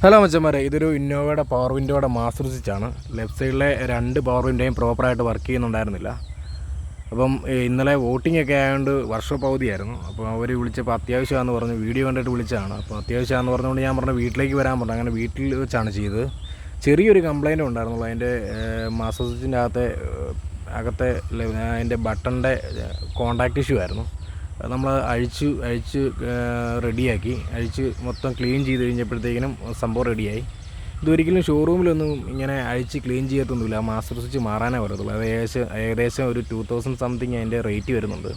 Hello മച്ചന്മാരെ, ഇതൊരു ഇന്നോവയുടെ power വിൻഡോയുടെ master സ്വിച്ചാണ്. Left സൈഡിലെ രണ്ട് പവർ വിൻഡോയും പ്രോപ്പറായിട്ട് വർക്ക് ചെയ്യുന്നുണ്ടായിരുന്നില്ല. അപ്പം ഇന്നലെ വോട്ടിംഗ് ഒക്കെ ആയതുകൊണ്ട് വർക്ക്ഷോപ്പ് അവധിയായിരുന്നു. അപ്പോൾ അവർ വിളിച്ചപ്പോൾ അത്യാവശ്യമാണെന്ന് പറഞ്ഞ് വീഡിയോ കണ്ടിട്ട് വിളിച്ചതാണ്. അപ്പോൾ അത്യാവശ്യമാണെന്ന് പറഞ്ഞുകൊണ്ട് ഞാൻ പറഞ്ഞു വീട്ടിലേക്ക് വരാൻ പറഞ്ഞു. അങ്ങനെ വീട്ടിൽ വെച്ചാണ് ചെയ്തത്. ചെറിയൊരു കംപ്ലയിൻറ്റും ഉണ്ടായിരുന്നുള്ളൂ. അതിൻ്റെ മാസ്റ്റർ സ്വിച്ചിൻ്റെ അകത്തെ അതിൻ്റെ ബട്ടണിൻ്റെ കോണ്ടാക്റ്റ് ഇഷ്യൂ ആയിരുന്നു. നമ്മൾ അഴിച്ച് റെഡിയാക്കി, മൊത്തം ക്ലീൻ ചെയ്ത് കഴിഞ്ഞപ്പോഴത്തേക്കിനും സംഭവം റെഡിയായി. ഇതൊരിക്കലും ഷോറൂമിലൊന്നും ഇങ്ങനെ അഴിച്ച് ക്ലീൻ ചെയ്യത്തൊന്നുമില്ല. മാസ്റ്റർ സ്വിച്ച് മാറാനേ വരത്തുള്ളൂ. അത് ഏകദേശം ഒരു 2000 സംതിങ് അതിൻ്റെ റേറ്റ് വരുന്നുണ്ട്.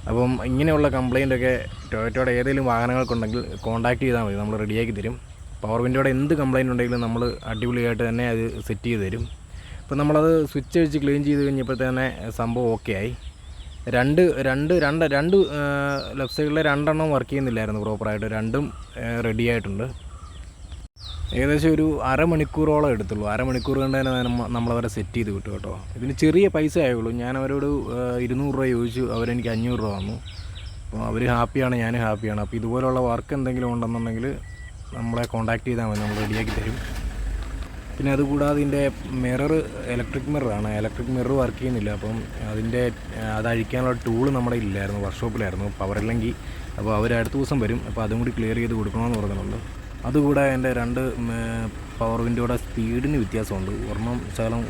അപ്പം ഇങ്ങനെയുള്ള കംപ്ലയിൻ്റൊക്കെ ടൊയോറ്റയുടെ ഏതെങ്കിലും വാഹനങ്ങൾക്കുണ്ടെങ്കിൽ കോൺടാക്റ്റ് ചെയ്താൽ മതി, നമ്മൾ റെഡിയാക്കി തരും. പവർ വിൻഡോയുടെ എന്ത് കംപ്ലയിൻ്റ് ഉണ്ടെങ്കിലും നമ്മൾ അടിപൊളിയായിട്ട് തന്നെ അത് സെറ്റ് ചെയ്ത് തരും. ഇപ്പം നമ്മളത് സ്വിച്ച് അഴിച്ച് ക്ലീൻ ചെയ്ത് കഴിഞ്ഞപ്പോഴത്തേനെ സംഭവം ഓക്കെ ആയി. രണ്ട് ലെഫ്റ്റ് സൈഡിലെ രണ്ടെണ്ണം വർക്ക് ചെയ്യുന്നില്ലായിരുന്നു പ്രോപ്പറായിട്ട്. രണ്ടും റെഡി ആയിട്ടുണ്ട്. ഏകദേശം ഒരു അരമണിക്കൂറോളം എടുത്തുള്ളൂ. അരമണിക്കൂർ കൊണ്ട് തന്നെ നമ്മളവരെ സെറ്റ് ചെയ്ത് വിട്ടു കേട്ടോ. ഇതിന് ചെറിയ പൈസ ആയുള്ളൂ. ഞാൻ അവരോട് 200 രൂപ ചോദിച്ചു, അവരെനിക്ക് 500 രൂപ തന്നു. അപ്പോൾ അവർ ഹാപ്പിയാണ്, ഞാനും ഹാപ്പിയാണ്. അപ്പോൾ ഇതുപോലുള്ള വർക്ക് എന്തെങ്കിലും ഉണ്ടെന്നുണ്ടെങ്കിൽ നമ്മളെ കോൺടാക്റ്റ് ചെയ്താൽ മതി, നമ്മൾ റെഡിയാക്കി തരും. പിന്നെ അതുകൂടാതെ ഇതിൻ്റെ ഇലക്ട്രിക് മിററാണ്. ഇലക്ട്രിക് മിറർ വർക്ക് ചെയ്യുന്നില്ല. അപ്പം അതഴിക്കാനുള്ള ടൂള് നമ്മുടെ ഇല്ലായിരുന്നു, വർക്ക്ഷോപ്പിലായിരുന്നു. പവറില്ലെങ്കിൽ അപ്പോൾ അവർ അടുത്ത ദിവസം വരും. അപ്പോൾ അതും കൂടി ക്ലിയർ ചെയ്ത് കൊടുക്കണമെന്ന് പറഞ്ഞിട്ടുണ്ട്. അതുകൂടാതെ എൻ്റെ രണ്ട് പവർ വിൻഡോയുടെ സ്പീഡിന് വ്യത്യാസമുണ്ട്. ഒരെണ്ണം ശകലം